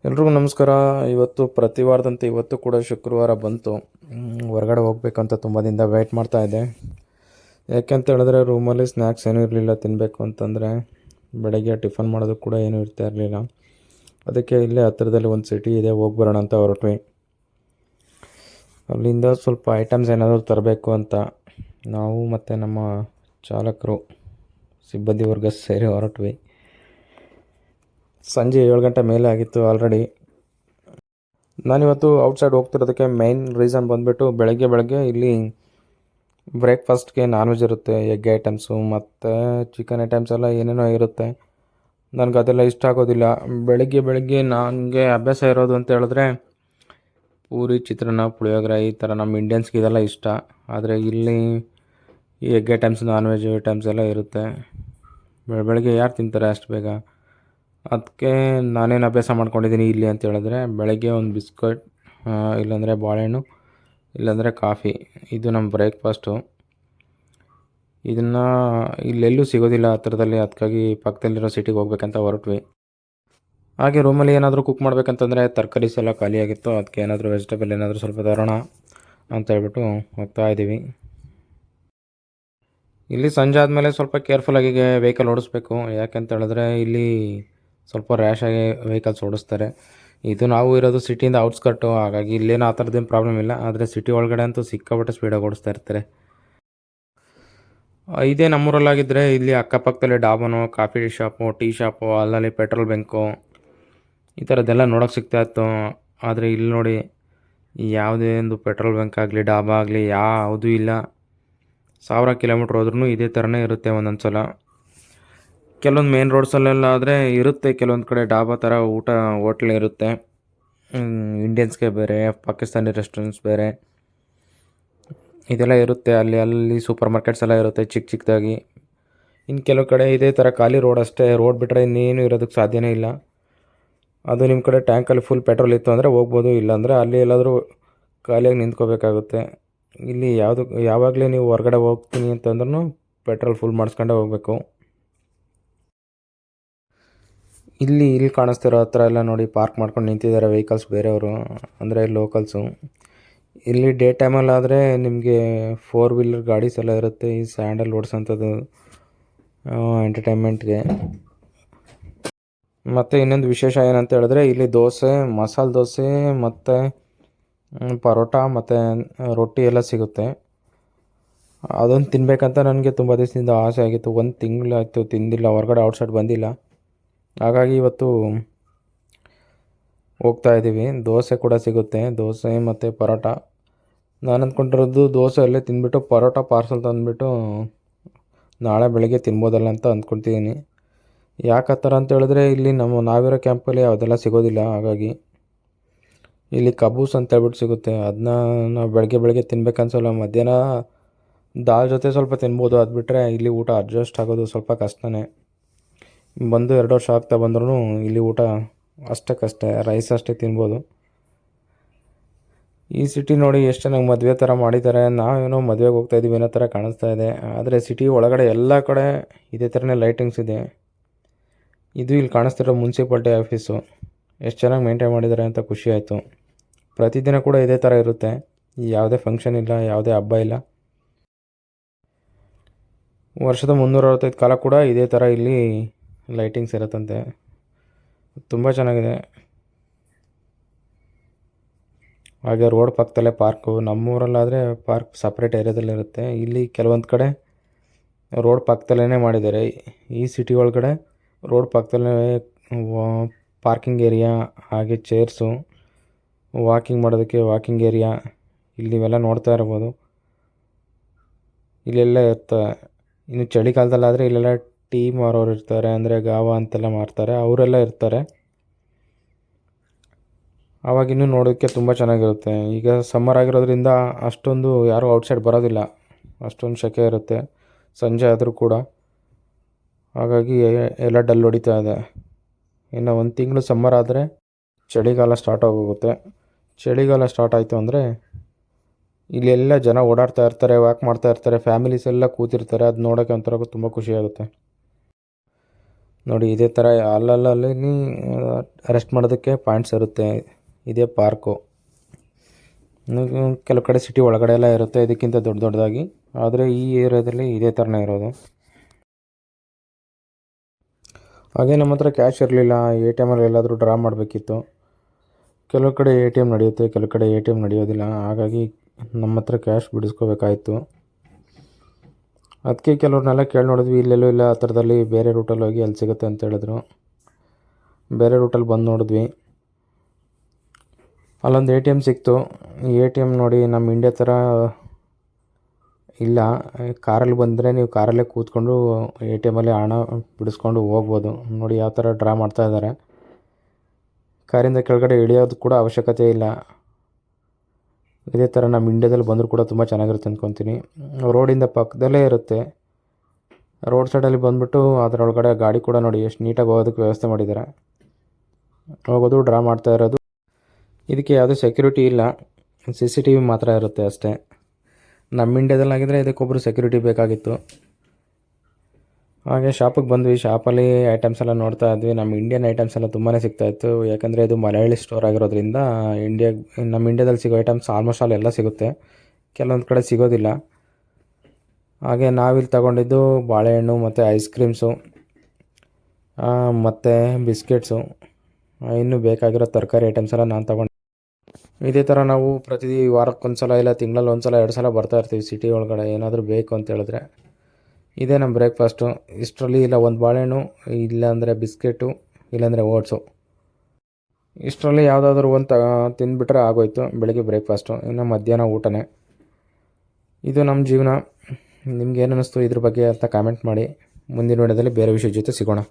ಎಲ್ರಿಗೂ ನಮಸ್ಕಾರ. ಇವತ್ತು ಪ್ರತಿ ವಾರದಂತೆ ಇವತ್ತು ಕೂಡ ಶುಕ್ರವಾರ ಬಂತು. ಹೊರಗಡೆ ಹೋಗ್ಬೇಕಂತ ತುಂಬ ದಿನದಿಂದ ವೆಯ್ಟ್ ಮಾಡ್ತಾ ಇದ್ದೆ. ಯಾಕೆಂತ ಹೇಳಿದ್ರೆ ರೂಮಲ್ಲಿ ಸ್ನ್ಯಾಕ್ಸ್ ಏನೂ ಇರಲಿಲ್ಲ ತಿನ್ನಬೇಕು ಅಂತಂದರೆ. ಬೆಳಗ್ಗೆ ಟಿಫನ್ ಮಾಡೋದು ಕೂಡ ಏನೂ ಇರ್ತಾ ಇರಲಿಲ್ಲ. ಅದಕ್ಕೆ ಇಲ್ಲೇ ಹತ್ತಿರದಲ್ಲಿ ಒಂದು ಸಿಟಿ ಇದೆ, ಹೋಗಿ ಬರೋಣ ಅಂತ ಹೊರಟ್ವಿ. ಅಲ್ಲಿಂದ ಸ್ವಲ್ಪ ಐಟಮ್ಸ್ ಏನಾದರೂ ತರಬೇಕು ಅಂತ ನಾವು ಮತ್ತು ನಮ್ಮ ಚಾಲಕರು ಸಿಬ್ಬಂದಿ ವರ್ಗ ಸೇರಿ ಹೊರಟ್ವಿ. ಸಂಜೆ 7 ಗಂಟೆ ಮೇಲೆ ಆಗಿತ್ತು ಆಲ್ರೆಡಿ. ನಾನಿವತ್ತು ಔಟ್ಸೈಡ್ ಹೋಗ್ತಿರೋದಕ್ಕೆ ಮೇಯ್ನ್ ರೀಸನ್ ಬಂದುಬಿಟ್ಟು ಬೆಳಗ್ಗೆ ಇಲ್ಲಿ ಬ್ರೇಕ್ಫಾಸ್ಟ್ಗೆ ನಾನ್ ವೆಜ್ ಇರುತ್ತೆ, ಎಗ್ ಐಟಮ್ಸು ಮತ್ತು ಚಿಕನ್ ಐಟಮ್ಸ್ ಎಲ್ಲ ಏನೇನೋ ಇರುತ್ತೆ. ನನಗೆ ಅದೆಲ್ಲ ಇಷ್ಟ ಆಗೋದಿಲ್ಲ. ಬೆಳಗ್ಗೆ ನನಗೆ ಅಭ್ಯಾಸ ಇರೋದು ಅಂತ ಹೇಳಿದ್ರೆ ಪೂರಿ, ಚಿತ್ರಾನ್ನ, ಪುಳಿಯೋಗರೆ ಈ ಥರ ನಮ್ಮ ಇಂಡಿಯನ್ಸ್ಗೆ ಇದೆಲ್ಲ ಇಷ್ಟ. ಆದರೆ ಇಲ್ಲಿ ಈ egg items, non veg items ಎಲ್ಲ ಇರುತ್ತೆ. ಬೆಳಗ್ಗೆ ಯಾರು ತಿಂತಾರೆ ಅಷ್ಟು ಬೇಗ? ಅದಕ್ಕೆ ನಾನೇನು ಅಭ್ಯಾಸ ಮಾಡ್ಕೊಂಡಿದ್ದೀನಿ ಇಲ್ಲಿ ಅಂತ ಹೇಳಿದ್ರೆ, ಬೆಳಗ್ಗೆ ಒಂದು ಬಿಸ್ಕಟ್, ಇಲ್ಲಾಂದರೆ ಬಾಳೆಹಣ್ಣು, ಇಲ್ಲಾಂದರೆ ಕಾಫಿ, ಇದು ನಮ್ಮ ಬ್ರೇಕ್ಫಾಸ್ಟು. ಇದನ್ನು ಇಲ್ಲೆಲ್ಲೂ ಸಿಗೋದಿಲ್ಲ ಹತ್ರದಲ್ಲಿ. ಅದಕ್ಕಾಗಿ ಪಕ್ಕದಲ್ಲಿರೋ ಸಿಟಿಗೆ ಹೋಗ್ಬೇಕಂತ ಹೊರಟ್ವಿ. ಹಾಗೆ ರೂಮಲ್ಲಿ ಏನಾದರೂ ಕುಕ್ ಮಾಡಬೇಕಂತಂದರೆ ತರಕಾರೀಸ್ ಎಲ್ಲ ಖಾಲಿಯಾಗಿತ್ತು. ಅದಕ್ಕೆ ಏನಾದರೂ ವೆಜಿಟೇಬಲ್ ಏನಾದರೂ ಸ್ವಲ್ಪ ತರೋಣ ಅಂತ ಹೇಳ್ಬಿಟ್ಟು ಹೋಗ್ತಾ ಇದ್ದೀವಿ. ಇಲ್ಲಿ ಸಂಜೆ ಆದಮೇಲೆ ಸ್ವಲ್ಪ ಕೇರ್ಫುಲ್ಲಾಗಿ ವೆಹಿಕಲ್ ಓಡಿಸ್ಬೇಕು. ಯಾಕೆಂತ ಹೇಳಿದ್ರೆ ಇಲ್ಲಿ ಸ್ವಲ್ಪ ರ್ಯಾಶಾಗಿ ವೆಹಿಕಲ್ಸ್ ಓಡಿಸ್ತಾರೆ. ಇದು ನಾವು ಇರೋದು ಸಿಟಿಯಿಂದ ಔಟ್ಸ್ಕರ್ಟು, ಹಾಗಾಗಿ ಇಲ್ಲೇನು ಆ ಥರದ್ದೇನು ಪ್ರಾಬ್ಲಮ್ ಇಲ್ಲ. ಆದರೆ ಸಿಟಿ ಒಳಗಡೆ ಅಂತೂ ಸಿಕ್ಕಾಪಟ್ಟೆ ಸ್ಪೀಡಾಗಿ ಓಡಿಸ್ತಾ ಇರ್ತಾರೆ. ಇದೇ ನಮ್ಮೂರಲ್ಲಾಗಿದ್ದರೆ ಇಲ್ಲಿ ಅಕ್ಕಪಕ್ಕದಲ್ಲಿ ಡಾಬಾನೋ, ಕಾಫಿ ಶಾಪು, ಟೀ ಶಾಪು, ಅಲ್ಲಲ್ಲಿ ಪೆಟ್ರೋಲ್ ಬಂಕು ಈ ಥರದ್ದೆಲ್ಲ ನೋಡೋಕೆ ಸಿಗ್ತಾಯಿತ್ತು. ಆದರೆ ಇಲ್ಲಿ ನೋಡಿ, ಯಾವುದೇ ಒಂದು ಪೆಟ್ರೋಲ್ ಬಂಕ್ ಆಗಲಿ, ಡಾಬಾ ಆಗಲಿ ಯಾವುದೂ ಇಲ್ಲ. 1000 ಕಿಲೋಮೀಟ್ರ್ ಹೋದ್ರೂ ಇದೇ ಥರನೇ ಇರುತ್ತೆ ಒಂದೊಂದು ಸಲ. ಕೆಲವೊಂದು ಮೇನ್ ರೋಡ್ಸಲ್ಲೆಲ್ಲ ಆದರೆ ಇರುತ್ತೆ, ಕೆಲವೊಂದು ಕಡೆ ಡಾಬಾ ಥರ ಊಟ ಹೋಟ್ಲ್ ಇರುತ್ತೆ. ಇಂಡಿಯನ್ಸ್ಗೆ ಬೇರೆ, ಪಾಕಿಸ್ತಾನಿ ರೆಸ್ಟೋರೆಂಟ್ಸ್ ಬೇರೆ, ಇದೆಲ್ಲ ಇರುತ್ತೆ. ಅಲ್ಲಿ ಸೂಪರ್ ಮಾರ್ಕೆಟ್ಸ್ ಎಲ್ಲ ಇರುತ್ತೆ ಚಿಕ್ಕದಾಗಿ. ಇನ್ನು ಕೆಲವು ಕಡೆ ಇದೇ ಥರ ಖಾಲಿ ರೋಡ್ ಅಷ್ಟೇ. ರೋಡ್ ಬಿಟ್ಟರೆ ಇನ್ನೇನು ಇರೋದಕ್ಕೆ ಸಾಧ್ಯನೇ ಇಲ್ಲ. ಅದು ನಿಮ್ಮ ಕಡೆ ಟ್ಯಾಂಕಲ್ಲಿ ಫುಲ್ ಪೆಟ್ರೋಲ್ ಇತ್ತು ಅಂದರೆ ಹೋಗ್ಬೋದು, ಇಲ್ಲಾಂದರೆ ಅಲ್ಲಿ ಎಲ್ಲಾದರೂ ಖಾಲಿಯಾಗಿ ನಿಂತ್ಕೋಬೇಕಾಗುತ್ತೆ. ಇಲ್ಲಿ ಯಾವಾಗಲೇ ನೀವು ಹೊರಗಡೆ ಹೋಗ್ತೀನಿ ಅಂತಂದ್ರೂ ಪೆಟ್ರೋಲ್ ಫುಲ್ ಮಾಡಿಸ್ಕೊಂಡೇ ಹೋಗಬೇಕು. ಇಲ್ಲಿ ಕಾಣಿಸ್ತಿರೋ ಹತ್ರ ಎಲ್ಲ ನೋಡಿ ಪಾರ್ಕ್ ಮಾಡ್ಕೊಂಡು ನಿಂತಿದ್ದಾರೆ ವೆಹಿಕಲ್ಸ್ ಬೇರೆಯವರು, ಅಂದರೆ ಲೋಕಲ್ಸು. ಇಲ್ಲಿ ಡೇ ಟೈಮಲ್ಲಾದರೆ ನಿಮಗೆ 4 ವೀಲರ್ ಗಾಡೀಸ್ ಎಲ್ಲ ಇರುತ್ತೆ, ಈ ಸ್ಯಾಂಡಲ್ ಓಡಿಸೋಂಥದ್ದು ಎಂಟರ್ಟೈನ್ಮೆಂಟ್ಗೆ. ಮತ್ತು ಇನ್ನೊಂದು ವಿಶೇಷ ಏನಂತ ಹೇಳಿದ್ರೆ, ಇಲ್ಲಿ ದೋಸೆ, ಮಸಾಲೆ ದೋಸೆ ಮತ್ತು ಪರೋಟ ಮತ್ತು ರೊಟ್ಟಿ ಎಲ್ಲ ಸಿಗುತ್ತೆ. ಅದೊಂದು ತಿನ್ನಬೇಕಂತ ನನಗೆ ತುಂಬ ದಿವಸದಿಂದ ಆಸೆ ಆಗಿತ್ತು. 1 ತಿಂಗಳಾಯಿತು ತಿಂದಿಲ್ಲ, ಹೊರಗಡೆ ಔಟ್ಸೈಡ್ ಬಂದಿಲ್ಲ. ಹಾಗಾಗಿ ಇವತ್ತು ಹೋಗ್ತಾ ಇದ್ದೀವಿ. ದೋಸೆ ಕೂಡ ಸಿಗುತ್ತೆ, ದೋಸೆ ಮತ್ತು ಪರೋಟ. ನಾನು ಅಂದ್ಕೊಂಡಿರೋದು ದೋಸೆ ಅಲ್ಲೇ ತಿಂದ್ಬಿಟ್ಟು ಪರೋಟ ಪಾರ್ಸಲ್ ತಂದುಬಿಟ್ಟು ನಾಳೆ ಬೆಳಗ್ಗೆ ತಿನ್ಬೋದಲ್ಲ ಅಂತ ಅಂದ್ಕೊಳ್ತಿದ್ದೀನಿ. ಯಾಕೆ ಆ ಥರ ಅಂತ ಹೇಳಿದ್ರೆ, ಇಲ್ಲಿ ನಾವಿರೋ ಕ್ಯಾಂಪಲ್ಲಿ ಅದೆಲ್ಲ ಸಿಗೋದಿಲ್ಲ. ಹಾಗಾಗಿ ಇಲ್ಲಿ ಕಬೂಸ್ ಅಂತ ಹೇಳ್ಬಿಟ್ಟು ಸಿಗುತ್ತೆ. ಅದನ್ನ ನಾವು ಬೆಳಗ್ಗೆ ತಿನ್ಬೇಕನ್ಸಲ್ಲ. ಮಧ್ಯಾಹ್ನ ದಾಲ್ ಜೊತೆ ಸ್ವಲ್ಪ ತಿನ್ಬೋದು. ಅದು ಬಿಟ್ಟರೆ ಇಲ್ಲಿ ಊಟ ಅಡ್ಜಸ್ಟ್ ಆಗೋದು ಸ್ವಲ್ಪ ಕಷ್ಟನೇ. ಬಂದು 2 ವರ್ಷ ಆಗ್ತಾ ಬಂದ್ರೂ ಇಲ್ಲಿ ಊಟ ಅಷ್ಟಕ್ಕಷ್ಟೇ, ರೈಸ್ ಅಷ್ಟೇ ತಿನ್ಬೋದು. ಈ ಸಿಟಿ ನೋಡಿ ಎಷ್ಟು ಚೆನ್ನಾಗಿ ಮದುವೆ ಥರ ಮಾಡಿದ್ದಾರೆ. ನಾವೇನೋ ಮದುವೆಗೆ ಹೋಗ್ತಾ ಇದ್ದೀವಿ ಅನ್ನೋ ಥರ ಕಾಣಿಸ್ತಾ ಇದೆ. ಆದರೆ ಸಿಟಿ ಒಳಗಡೆ ಎಲ್ಲ ಕಡೆ ಇದೇ ಥರನೇ ಲೈಟಿಂಗ್ಸ್ ಇದೆ. ಇದು ಇಲ್ಲಿ ಕಾಣಿಸ್ತಿರೋ ಮುನ್ಸಿಪಾಲ್ಟಿ ಆಫೀಸು. ಎಷ್ಟು ಚೆನ್ನಾಗಿ ಮೇಂಟೈನ್ ಮಾಡಿದ್ದಾರೆ ಅಂತ ಖುಷಿ ಆಯಿತು. ಪ್ರತಿದಿನ ಕೂಡ ಇದೇ ಥರ ಇರುತ್ತೆ. ಯಾವುದೇ ಫಂಕ್ಷನ್ ಇಲ್ಲ, ಯಾವುದೇ ಹಬ್ಬ ಇಲ್ಲ, ವರ್ಷದ 365 ಕಾಲ ಕೂಡ ಇದೇ ಥರ ಇಲ್ಲಿ ಲೈಟಿಂಗ್ಸ್ ಇರುತ್ತಂತೆ. ತುಂಬ ಚೆನ್ನಾಗಿದೆ. ಹಾಗೆ ರೋಡ್ ಪಕ್ಕದಲ್ಲೇ ಪಾರ್ಕು. ನಮ್ಮೂರಲ್ಲಾದರೆ ಪಾರ್ಕ್ ಸಪ್ರೇಟ್ ಏರಿಯಾದಲ್ಲಿರುತ್ತೆ. ಇಲ್ಲಿ ಕೆಲವೊಂದು ಕಡೆ ರೋಡ್ ಪಕ್ಕದಲ್ಲೇ ಮಾಡಿದ್ದಾರೆ. ಈ ಸಿಟಿ ಒಳಗಡೆ ರೋಡ್ ಪಕ್ಕದಲ್ಲೇ ಪಾರ್ಕಿಂಗ್ ಏರಿಯಾ, ಹಾಗೆ ಚೇರ್ಸು, ವಾಕಿಂಗ್ ಮಾಡೋದಕ್ಕೆ ವಾಕಿಂಗ್ ಏರಿಯಾ, ಇವೆಲ್ಲ ನೋಡ್ತಾ ಇರ್ಬೋದು. ಇಲ್ಲೆಲ್ಲ ಇರ್ತವೆ. ಇನ್ನು ಚಳಿಗಾಲದಲ್ಲಾದರೆ ಇಲ್ಲೆಲ್ಲ ಟೀ ಮಾರೋರು ಇರ್ತಾರೆ, ಅಂದರೆ ಗಾವಾ ಅಂತೆಲ್ಲ ಮಾರ್ತಾರೆ, ಅವರೆಲ್ಲ ಇರ್ತಾರೆ. ಆವಾಗಿನ್ನೂ ನೋಡೋಕ್ಕೆ ತುಂಬ ಚೆನ್ನಾಗಿರುತ್ತೆ. ಈಗ ಸಮ್ಮರ್ ಆಗಿರೋದ್ರಿಂದ ಅಷ್ಟೊಂದು ಯಾರೂ ಔಟ್ಸೈಡ್ ಬರೋದಿಲ್ಲ, ಅಷ್ಟೊಂದು ಸೆಕೆ ಇರುತ್ತೆ ಸಂಜೆ ಆದರೂ ಕೂಡ. ಹಾಗಾಗಿ ಎಲ್ಲ ಡಲ್ ಹೊಡಿತಾ ಇದೆ. ಇನ್ನು 1 ತಿಂಗಳು ಸಮ್ಮರ್ ಆದರೆ ಚಳಿಗಾಲ ಸ್ಟಾರ್ಟ್ ಆಗೋಗುತ್ತೆ. ಚಳಿಗಾಲ ಸ್ಟಾರ್ಟ್ ಆಯಿತು ಅಂದರೆ ಇಲ್ಲೆಲ್ಲ ಜನ ಓಡಾಡ್ತಾ ಇರ್ತಾರೆ, ವಾಕ್ ಮಾಡ್ತಾ ಇರ್ತಾರೆ, ಫ್ಯಾಮಿಲೀಸ್ ಎಲ್ಲ ಕೂತಿರ್ತಾರೆ. ಅದು ನೋಡೋಕ್ಕೆ ಒಂಥರ ತುಂಬ ಖುಷಿಯಾಗುತ್ತೆ. ನೋಡಿ ಇದೇ ಥರ ಅಲ್ಲಲ್ಲಿ ರೆಸ್ಟ್ ಮಾಡೋದಕ್ಕೆ ಪಾಯಿಂಟ್ಸ್ ಇರುತ್ತೆ. ಇದೇ ಪಾರ್ಕು. ಕೆಲವು ಕಡೆ ಸಿಟಿ ಒಳಗಡೆ ಎಲ್ಲ ಇರುತ್ತೆ ಇದಕ್ಕಿಂತ ದೊಡ್ಡದಾಗಿ, ಆದರೆ ಈ ಏರಿಯಾದಲ್ಲಿ ಇದೇ ಥರನೇ ಇರೋದು. ಹಾಗೆ ನಮ್ಮ ಹತ್ರ ಕ್ಯಾಶ್ ಇರಲಿಲ್ಲ, ATM ಎಲ್ಲಾದರೂ ಡ್ರಾ ಮಾಡಬೇಕಿತ್ತು. ಕೆಲವು ಕಡೆ ATM ನಡೆಯುತ್ತೆ, ಕೆಲವು ಕಡೆ ATM ನಡೆಯೋದಿಲ್ಲ. ಹಾಗಾಗಿ ನಮ್ಮ ಹತ್ರ ಕ್ಯಾಶ್ ಬಿಡಿಸ್ಕೋಬೇಕಾಯಿತು. ಅದಕ್ಕೆ ಕೆಲವ್ರನ್ನೆಲ್ಲ ಕೇಳಿ ನೋಡಿದ್ವಿ, ಇಲ್ಲೆಲ್ಲೂ ಇಲ್ಲ ಆ ಥರದಲ್ಲಿ, ಬೇರೆ ರೂಟಲ್ಲಿ ಹೋಗಿ ಅಲ್ಲಿ ಸಿಗುತ್ತೆ ಅಂತ ಹೇಳಿದ್ರು. ಬೇರೆ ರೂಟಲ್ಲಿ ಬಂದು ನೋಡಿದ್ವಿ, ಅಲ್ಲೊಂದು ATM ಸಿಕ್ತು. ATM ನೋಡಿ ನಮ್ಮ ಇಂಡಿಯಾ ಥರ ಇಲ್ಲ. ಕಾರಲ್ಲಿ ಬಂದರೆ ನೀವು ಕಾರಲ್ಲೇ ಕೂತ್ಕೊಂಡು ATMಲ್ಲಿ ಹಣ ಬಿಡಿಸ್ಕೊಂಡು ಹೋಗ್ಬೋದು. ನೋಡಿ ಯಾವ ಥರ ಡ್ರಾ ಮಾಡ್ತಾ ಇದ್ದಾರೆ. ಕಾರಿಂದ ಕೆಳಗಡೆ ಇಳಿಯೋದು ಕೂಡ ಅವಶ್ಯಕತೆ ಇಲ್ಲ. ಇದೇ ಥರ ನಮ್ಮ ಇಂಡಿಯಾದಲ್ಲಿ ಬಂದರೂ ಕೂಡ ತುಂಬ ಚೆನ್ನಾಗಿರುತ್ತೆ ಅಂದ್ಕೊತೀನಿ. ರೋಡಿಂದ ಪಕ್ಕದಲ್ಲೇ ಇರುತ್ತೆ. ರೋಡ್ ಸೈಡಲ್ಲಿ ಬಂದುಬಿಟ್ಟು ಅದರೊಳಗಡೆ ಗಾಡಿ ಕೂಡ ನೋಡಿ ಎಷ್ಟು ನೀಟಾಗಿ ಹೋಗೋದಕ್ಕೆ ವ್ಯವಸ್ಥೆ ಮಾಡಿದ್ದಾರೆ. ಹೋಗೋದು ಡ್ರಾ ಮಾಡ್ತಾ ಇರೋದು. ಇದಕ್ಕೆ ಯಾವುದೇ ಸೆಕ್ಯೂರಿಟಿ ಇಲ್ಲ, CCTV ಮಾತ್ರ ಇರುತ್ತೆ ಅಷ್ಟೇ. ನಮ್ಮ ಇಂಡಿಯಾದಲ್ಲಾಗಿದ್ದರೆ ಇದಕ್ಕೊಬ್ಬರು ಸೆಕ್ಯೂರಿಟಿ ಬೇಕಾಗಿತ್ತು. ಹಾಗೆ ಶಾಪಿಗೆ ಬಂದ್ವಿ. ಶಾಪಲ್ಲಿ ಐಟಮ್ಸ್ ಎಲ್ಲ ನೋಡ್ತಾ ಇದ್ವಿ. ನಮ್ಮ ಇಂಡಿಯನ್ ಐಟಮ್ಸ್ ಎಲ್ಲ ತುಂಬಾ ಸಿಗ್ತಾಯಿತ್ತು. ಯಾಕಂದರೆ ಇದು ಮಲಯಾಳಿ ಸ್ಟೋರ್ ಆಗಿರೋದ್ರಿಂದ ನಮ್ಮ ಇಂಡಿಯಾದಲ್ಲಿ ಸಿಗೋ ಐಟಮ್ಸ್ ಆಲ್ಮೋಸ್ಟ್ ಆಲ್ ಎಲ್ಲ ಸಿಗುತ್ತೆ, ಕೆಲವೊಂದು ಕಡೆ ಸಿಗೋದಿಲ್ಲ. ಹಾಗೆ ನಾವಿಲ್ಲಿ ತಗೊಂಡಿದ್ದು ಬಾಳೆಹಣ್ಣು ಮತ್ತು ಐಸ್ ಕ್ರೀಮ್ಸು ಮತ್ತು ಬಿಸ್ಕೆಟ್ಸು, ಇನ್ನೂ ಬೇಕಾಗಿರೋ ತರಕಾರಿ ಐಟಮ್ಸ್ ಎಲ್ಲ ನಾನು ತಗೊಂಡೆ. ಇದೇ ಥರ ನಾವು ಪ್ರತಿ ವಾರಕ್ಕೊಂದ್ಸಲ ಇಲ್ಲ ತಿಂಗಳಲ್ಲಿ ಒಂದ್ಸಲ 2 ಸಲ ಬರ್ತಾ ಇರ್ತೀವಿ ಸಿಟಿ ಒಳಗಡೆ ಏನಾದರೂ ಬೇಕು ಅಂತ ಹೇಳಿದ್ರೆ. ಇದೇ ನಮ್ಮ ಬ್ರೇಕ್ಫಾಸ್ಟು. ಇಷ್ಟರಲ್ಲಿ ಇಲ್ಲ ಒಂದು ಬಾಳೆಹಣ್ಣು, ಇಲ್ಲಾಂದರೆ ಬಿಸ್ಕೆಟು, ಇಲ್ಲಾಂದರೆ ಓಟ್ಸು, ಇಷ್ಟರಲ್ಲಿ ಯಾವುದಾದ್ರೂ ಒಂದು ತಿಂದುಬಿಟ್ರೆ ಆಗೋಯ್ತು ಬೆಳಗ್ಗೆ ಬ್ರೇಕ್ಫಾಸ್ಟು. ಇನ್ನು ಮಧ್ಯಾಹ್ನ ಊಟನೇ. ಇದು ನಮ್ಮ ಜೀವನ. ನಿಮ್ಗೆ ಏನು ಅನ್ನಿಸ್ತು ಇದ್ರ ಬಗ್ಗೆ ಅಂತ ಕಾಮೆಂಟ್ ಮಾಡಿ. ಮುಂದಿನ ವಿಡಿಯೋದಲ್ಲಿ ಬೇರೆ ವಿಷಯದ ಜೊತೆ ಸಿಗೋಣ.